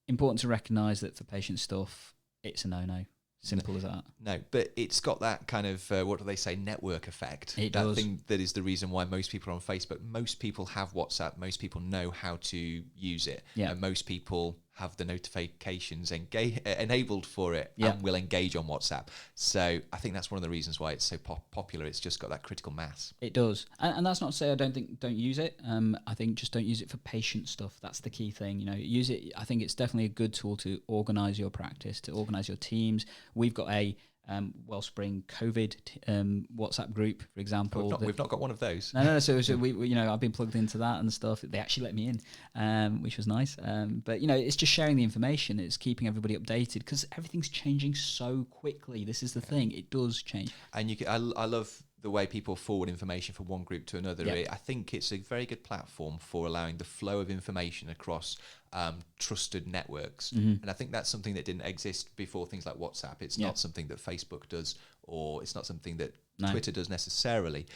Important to recognise that for patient stuff, it's a no-no. Simple as that. No, but it's got that kind of, what do they say, network effect. It that does. Thing that is the reason why most people are on Facebook. Most people have WhatsApp. Most people know how to use it. Yeah. And most people have the notifications enabled for it and will engage on WhatsApp. So I think that's one of the reasons why it's so popular. It's just got that critical mass. It does. And that's not to say don't use it. I think just don't use it for patient stuff. That's the key thing. Use it. I think it's definitely a good tool to organise your practice, to organise your teams. We've got a Wellspring COVID WhatsApp group, for example. We've not got one of those. No. So we I've been plugged into that and stuff. They actually let me in, which was nice. But it's just sharing the information. It's keeping everybody updated because everything's changing so quickly. This is the thing; it does change. And I love the way people forward information from one group to another. Yep. I think it's a very good platform for allowing the flow of information across trusted networks. Mm-hmm. And I think that's something that didn't exist before things like WhatsApp. It's not something that Facebook does, or it's not something that Twitter does necessarily.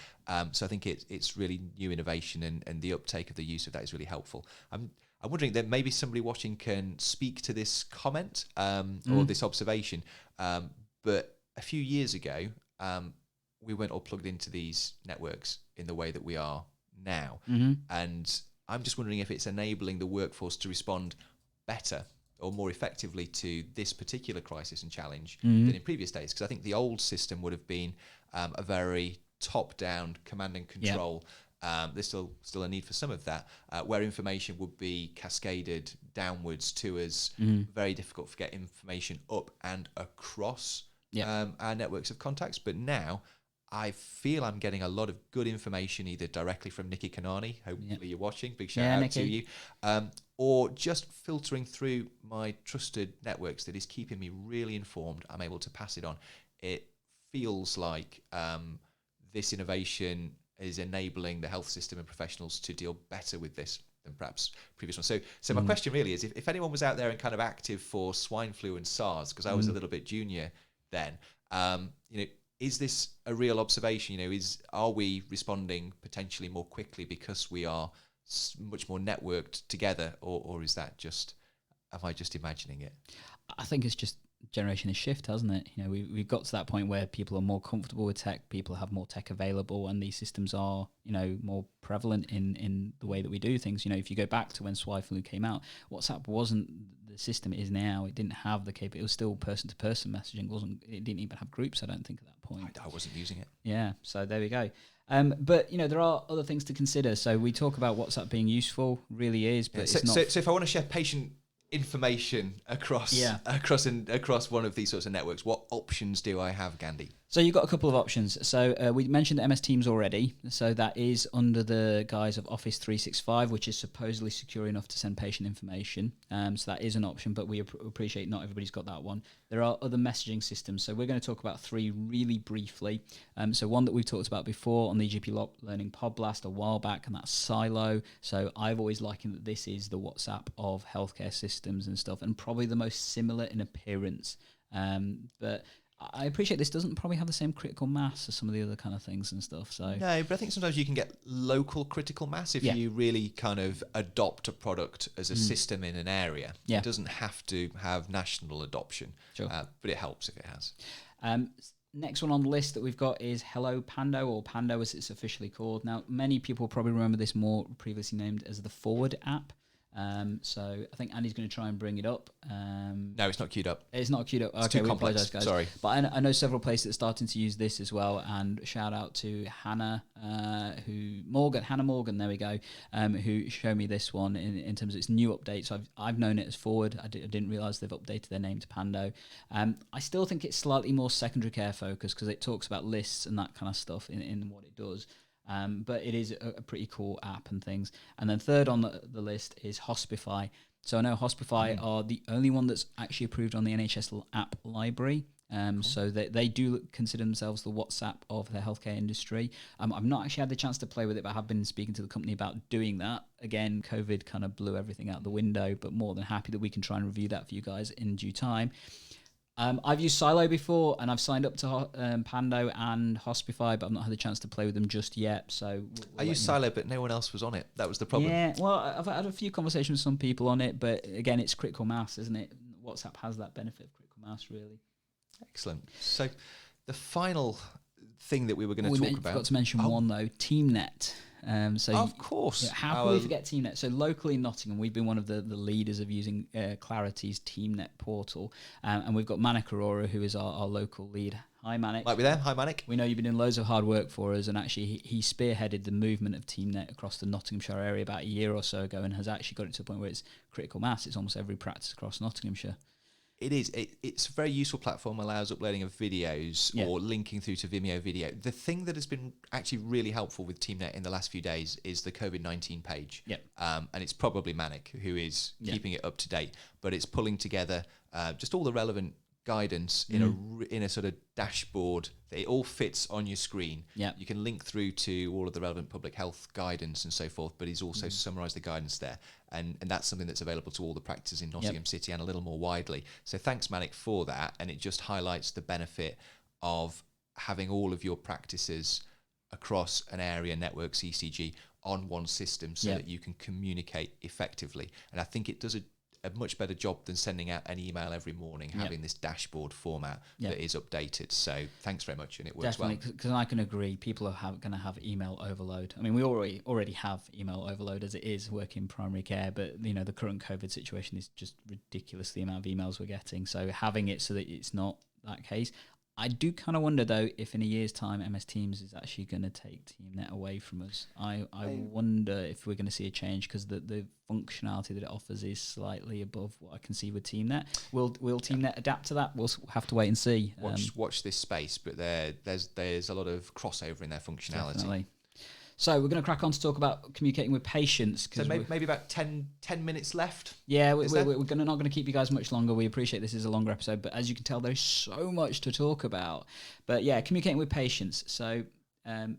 So I think it's really new innovation, and the uptake of the use of that is really helpful. I'm wondering that maybe somebody watching can speak to this comment or this observation. But a few years ago, we weren't all plugged into these networks in the way that we are now. Mm-hmm. And I'm just wondering if it's enabling the workforce to respond better or more effectively to this particular crisis and challenge than in previous days. Because I think the old system would have been a very top-down command and control. There's still a need for some of that, where information would be cascaded downwards to us. Very difficult to get information up and across our networks of contacts. But now I feel I'm getting a lot of good information either directly from Nikki Kanani, hopefully you're watching, big shout out Nikki. To you, or just filtering through my trusted networks that is keeping me really informed. I'm able to pass it on. It feels like this innovation is enabling the health system and professionals to deal better with this than perhaps previous ones. So my question really is, if anyone was out there and kind of active for swine flu and SARS, because I was a little bit junior then, is this a real observation? Are we responding potentially more quickly because we are much more networked together, or is that am I just imagining it? I think it's just generation of shift, hasn't it? We've got to that point where people are more comfortable with tech, people have more tech available, and these systems are, more prevalent in the way that we do things. If you go back to when swine flu came out, WhatsApp wasn't the system it is now. It didn't have the capability. It was still person-to-person messaging. It didn't even have groups, I don't think, at that point. I wasn't using it. Yeah, so there we go. But there are other things to consider. So we talk about WhatsApp being useful, really is, but it's not. So if I want to share patient information across one of these sorts of networks, what options do I have, Gandhi? So you've got a couple of options. So we mentioned MS Teams already. So that is under the guise of Office 365, which is supposedly secure enough to send patient information. So that is an option, but we appreciate not everybody's got that one. There are other messaging systems. So we're going to talk about three really briefly. So one that we've talked about before on the eGPlearning Podblast a while back, and that's Silo. So I've always likened that this is the WhatsApp of healthcare systems and stuff, and probably the most similar in appearance. But I appreciate this doesn't probably have the same critical mass as some of the other kind of things and stuff. So no, but I think sometimes you can get local critical mass if you really kind of adopt a product as a system in an area. Yeah. It doesn't have to have national adoption, but it helps if it has. Next one on the list that we've got is Hello Pando, or Pando as it's officially called. Now, many people probably remember this more previously named as the Forward app. So I think Andy's going to try and bring it up. No, it's not queued up. It's not queued up. It's too complex, guys. Sorry. But I know several places that are starting to use this as well. And shout out to Hannah Morgan, there we go, who showed me this one in terms of its new update. So I've known it as Forward. I didn't realise they've updated their name to Pando. I still think it's slightly more secondary care focused because it talks about lists and that kind of stuff in what it does. But it is a pretty cool app and things. And then third on the list is Hospify. So I know Hospify are the only one that's actually approved on the NHS app library. Cool. So they do consider themselves the WhatsApp of the healthcare industry. I've not actually had the chance to play with it, but I have been speaking to the company about doing that. Again, COVID kind of blew everything out the window, but more than happy that we can try and review that for you guys in due time. I've used Silo before, and I've signed up to Pando and Hospify, but I've not had the chance to play with them just yet. So I used Silo, but no one else was on it. That was the problem. Yeah, well, I've had a few conversations with some people on it, but again, it's critical mass, isn't it? WhatsApp has that benefit of critical mass, really. Excellent. So the final thing that we were going to talk about... forgot to mention one, though, TeamNet. So of course. How can we forget TeamNet? So locally in Nottingham, we've been one of the leaders of using Clarity's TeamNet portal. And we've got Manik Aurora, who is our local lead. Hi, Manik. Might be there. Hi, Manik. We know you've been doing loads of hard work for us, and actually he spearheaded the movement of TeamNet across the Nottinghamshire area about a year or so ago, and has actually got it to the point where it's critical mass. It's almost every practice across Nottinghamshire. It is. It's a very useful platform, allows uploading of videos or linking through to Vimeo video. The thing that has been actually really helpful with TeamNet in the last few days is the COVID-19 page. And it's probably Manic who is keeping it up to date, but it's pulling together just all the relevant guidance in a sort of dashboard that it all fits on your screen. You can link through to all of the relevant public health guidance and so forth, but he's also summarised the guidance there, and that's something that's available to all the practices in Nottingham City and a little more widely. So thanks, Manic, for that, and it just highlights the benefit of having all of your practices across an area network CCG on one system so that you can communicate effectively. And I think it does a much better job than sending out an email every morning, having this dashboard format that is updated. So thanks very much, and it works definitely, because I can agree, people are going to have email overload. I mean, we already have email overload as it is working in primary care, but the current COVID situation is just ridiculous, the amount of emails we're getting. So having it so that it's not that case. I do kind of wonder, though, if in a year's time MS Teams is actually going to take TeamNet away from us. I wonder if we're going to see a change, because the functionality that it offers is slightly above what I can see with TeamNet. Will TeamNet adapt to that? We'll have to wait and see. Watch this space, but there's a lot of crossover in their functionality. Definitely. So we're going to crack on to talk about communicating with patients. So maybe about 10 minutes left. Yeah, we're not going to keep you guys much longer. We appreciate this is a longer episode, but as you can tell, there's so much to talk about. But yeah, communicating with patients. So it's going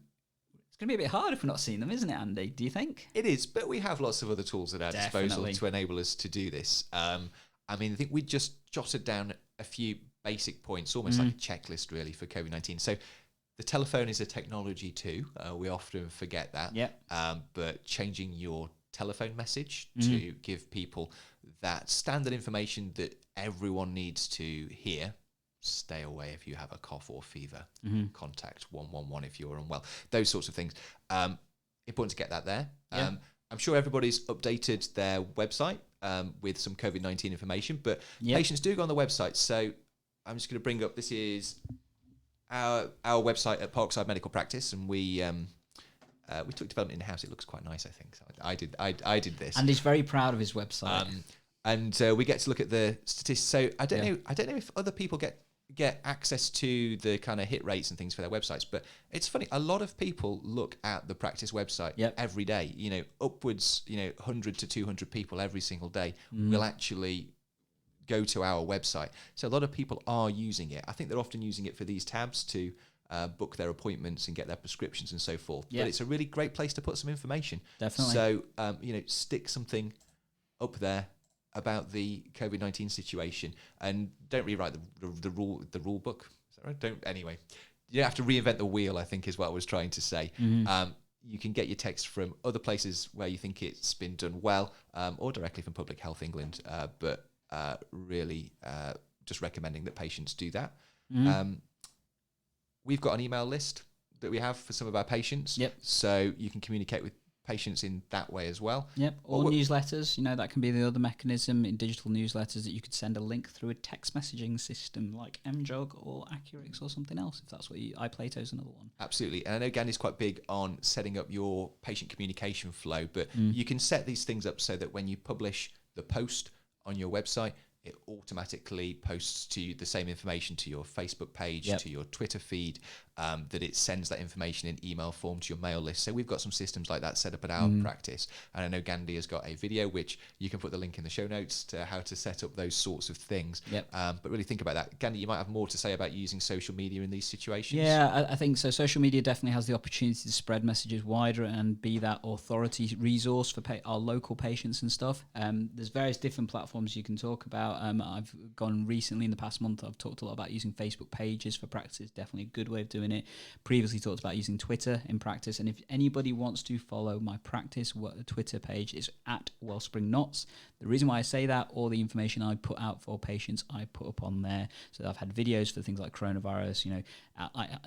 to be a bit hard if we're not seeing them, isn't it, Andy? Do you think? It is, but we have lots of other tools at our disposal to enable us to do this. I think we just jotted down a few basic points, almost like a checklist, really, for COVID-19. So the telephone is a technology too. We often forget that. But changing your telephone message to give people that standard information that everyone needs to hear. Stay away if you have a cough or fever. Contact 111 if you're unwell. Those sorts of things. Important to get that there. I'm sure everybody's updated their website with some COVID-19 information, but patients do go on the website. So I'm just going to bring up, this is our website at Parkside Medical Practice, and we took development in house. It looks quite nice, I think. So I did this, and he's very proud of his website. And we get to look at the statistics. So I don't know if other people get access to the kind of hit rates and things for their websites, but it's funny. A lot of people look at the practice website every day. Upwards, 100 to 200 people every single day will actually go to our website. So a lot of people are using it. I think they're often using it for these tabs to book their appointments and get their prescriptions and so forth. But it's a really great place to put some information. Definitely. So, stick something up there about the COVID-19 situation, and don't rewrite the rule book. Is that right? Anyway, you don't have to reinvent the wheel, I think is what I was trying to say. You can get your text from other places where you think it's been done well, or directly from Public Health England, but really just recommending that patients do that. We've got an email list that we have for some of our patients, so you can communicate with patients in that way as well. Or newsletters, that can be the other mechanism in digital newsletters, that you could send a link through a text messaging system like MJOG or Accurix or something else, if that's what iPlato's another one. Absolutely. And I know Gandhi's quite big on setting up your patient communication flow, but you can set these things up so that when you publish the post on your website, it automatically posts to you the same information to your Facebook page, to your Twitter feed, that it sends that information in email form to your mail list. So we've got some systems like that set up at our practice. And I know Gandhi has got a video, which you can put the link in the show notes to how to set up those sorts of things. But really think about that. Gandhi, you might have more to say about using social media in these situations. Yeah, I think so. Social media definitely has the opportunity to spread messages wider and be that authority resource for our local patients and stuff. There's various different platforms you can talk about. I've gone recently in the past month, I've talked a lot about using Facebook pages for practice. Definitely a good way of doing it. Previously talked about using Twitter in practice, and if anybody wants to follow my practice Twitter page, is at Wellspring Knots. The reason why I say that, all the information I put out for patients I put up on there. So I've had videos for things like coronavirus,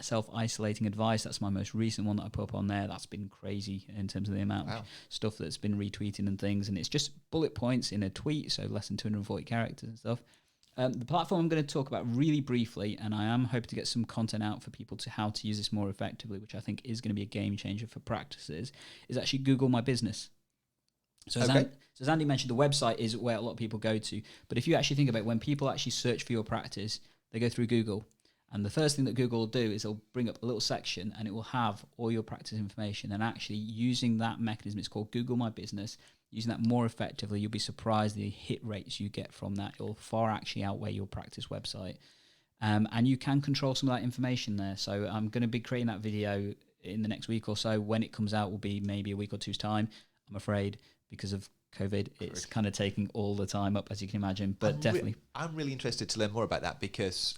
self-isolating advice. That's my most recent one that I put up on there. That's been crazy in terms of the amount of stuff that's been retweeted and things, and it's just bullet points in a tweet, so less than 240 characters and stuff. The platform I'm going to talk about really briefly, and I am hoping to get some content out for people to how to use this more effectively, which I think is going to be a game changer for practices, is actually Google My Business. So So as Andy mentioned, the website is where a lot of people go to. But if you actually think about it, when people actually search for your practice, they go through Google. And the first thing that Google will do is it'll bring up a little section and it will have all your practice information. And actually using that mechanism, it's called Google My Business, using that more effectively, you'll be surprised the hit rates you get from that. It'll far actually outweigh your practice website. And you can control some of that information there. So I'm going to be creating that video in the next week or so. When it comes out will be maybe a week or two's time, I'm afraid, because of COVID. It's kind of taking all the time up, as you can imagine, but definitely. I'm really interested to learn more about that because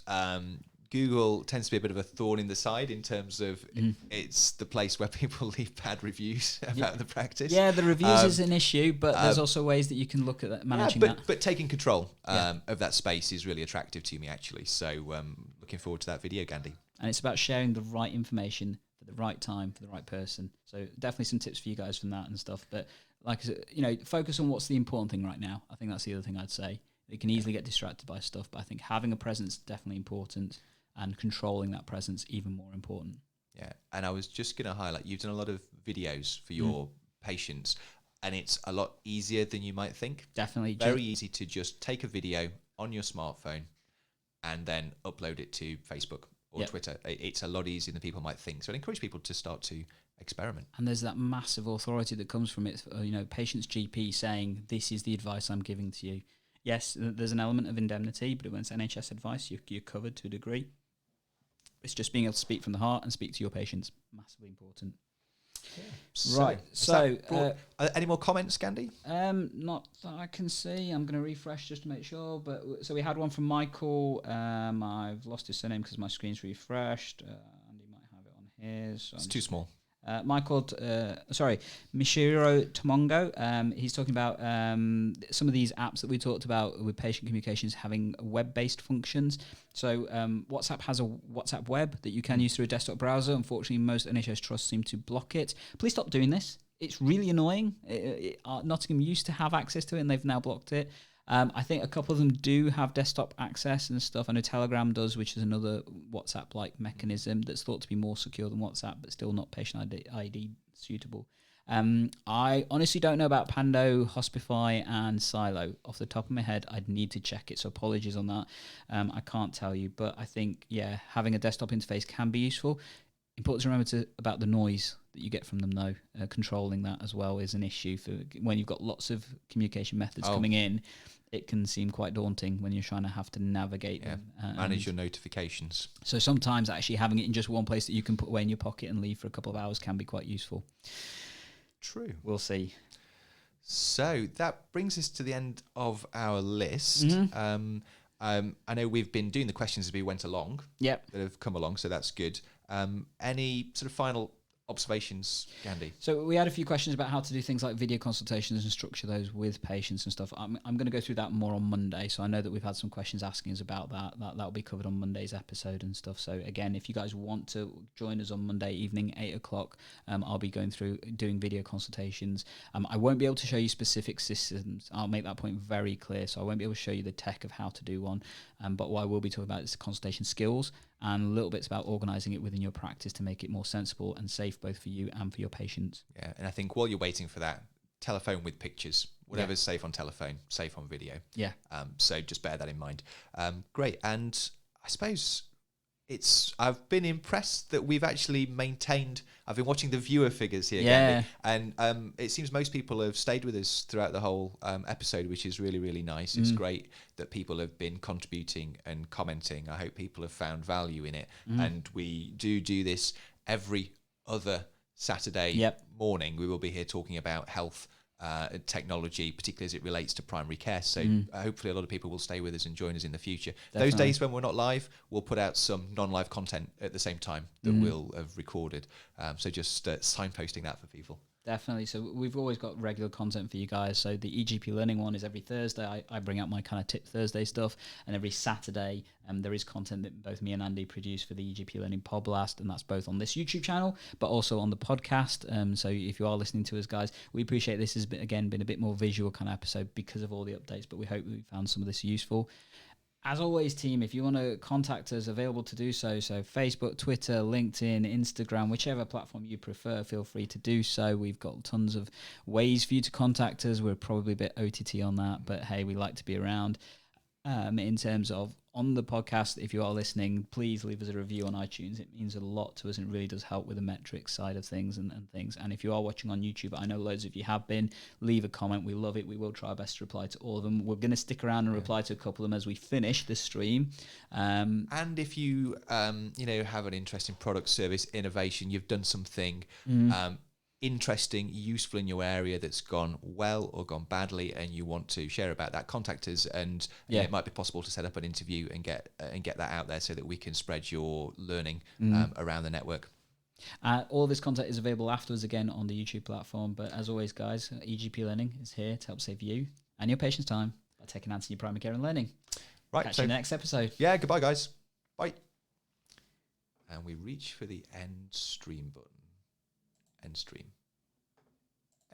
Google tends to be a bit of a thorn in the side in terms of it's the place where people leave bad reviews about the practice. Yeah, the reviews is an issue, but there's also ways that you can look at that, managing that. But taking control of that space is really attractive to me, actually. So looking forward to that video, Gandhi. And it's about sharing the right information for the right time for the right person. So definitely some tips for you guys from that and stuff. But like I said, focus on what's the important thing right now. I think that's the other thing I'd say. You can easily get distracted by stuff, but I think having a presence is definitely important. And controlling that presence even more important. Yeah, and I was just going to highlight, you've done a lot of videos for your patients, and it's a lot easier than you might think. Definitely. Very easy to just take a video on your smartphone and then upload it to Facebook or Twitter. It's a lot easier than people might think. So I encourage people to start to experiment. And there's that massive authority that comes from it. Patient's GP saying, this is the advice I'm giving to you. Yes, there's an element of indemnity, but when it's NHS advice, you're covered to a degree. It's just being able to speak from the heart and speak to your patients. Massively important. Yeah. Right. So, any more comments, Gandhi? Not that I can see. I'm going to refresh just to make sure. But so we had one from Michael. I've lost his surname because my screen's refreshed. Andy might have it on his. So it's too small. Mishiro Tomongo. He's talking about some of these apps that we talked about with patient communications having web-based functions. So WhatsApp has a WhatsApp web that you can use through a desktop browser. Unfortunately, most NHS trusts seem to block it. Please stop doing this. It's really annoying. Nottingham used to have access to it, and they've now blocked it. I think a couple of them do have desktop access and stuff. I know Telegram does, which is another WhatsApp-like mechanism that's thought to be more secure than WhatsApp, but still not patient ID suitable. I honestly don't know about Pando, Hospify, and Silo. Off the top of my head, I'd need to check it, so apologies on that. I can't tell you, but I think, having a desktop interface can be useful. Important to remember about the noise that you get from them, though. Controlling that as well is an issue for when you've got lots of communication methods coming in. It can seem quite daunting when you're trying to have to navigate them. Manage your notifications. So sometimes actually having it in just one place that you can put away in your pocket and leave for a couple of hours can be quite useful. True. We'll see. So that brings us to the end of our list. I know we've been doing the questions as we went along. Yep. That have come along, so that's good. Any sort of final observations, Gandhi? So we had a few questions about how to do things like video consultations and structure those with patients and stuff. I'm going to go through that more on Monday. So I know that we've had some questions asking us about that. That'll be covered on Monday's episode and stuff. So again, if you guys want to join us on Monday evening, 8:00, I'll be going through doing video consultations. I won't be able to show you specific systems. I'll make that point very clear. So I won't be able to show you the tech of how to do one. But what I will be talking about is consultation skills and little bits about organising it within your practice to make it more sensible and safe both for you and for your patients. Yeah, and I think while you're waiting for that, telephone with pictures. Whatever's safe on telephone, safe on video. Yeah. So just bear that in mind. Great. And I suppose I've been impressed that we've actually maintained. I've been watching the viewer figures here, Gandhi, and it seems most people have stayed with us throughout the whole episode, which is really, really nice. It's great that people have been contributing and commenting. I hope people have found value in it. And we do this every other Saturday morning. We will be here talking about health, technology, particularly as it relates to primary care. So hopefully a lot of people will stay with us and join us in the future. Definitely. Those days when we're not live, we'll put out some non-live content at the same time that we'll have recorded. So just signposting that for people. Definitely. So we've always got regular content for you guys. So the eGPlearning one is every Thursday. I bring out my kind of Tip Thursday stuff. And every Saturday, there is content that both me and Andy produce for the eGPlearning Podblast. And that's both on this YouTube channel, but also on the podcast. So if you are listening to us, guys, we appreciate this has been a bit more visual kind of episode because of all the updates. But we hope we found some of this useful. As always, team, if you want to contact us, available to do so. So Facebook, Twitter, LinkedIn, Instagram, whichever platform you prefer, feel free to do so. We've got tons of ways for you to contact us. We're probably a bit OTT on that, but hey, we like to be around. In terms of on the podcast, if you are listening, please leave us a review on iTunes. It means a lot to us and really does help with the metrics side of things and things. And if you are watching on YouTube, I know loads of you have been, leave a comment. We love it. We will try our best to reply to all of them. We're going to stick around and reply to a couple of them as we finish the stream. And if you have an interesting product, service, innovation, you've done something interesting, useful in your area that's gone well or gone badly, and you want to share about that, contact us, and it might be possible to set up an interview and get that out there so that we can spread your learning around the network. All this content is available afterwards again on the YouTube platform. But as always, guys, eGPlearning is here to help save you and your patients time by taking answer your primary care and learning. Right, Catch you in the next episode. Yeah, goodbye, guys. Bye. And we reach for the end stream button. End stream.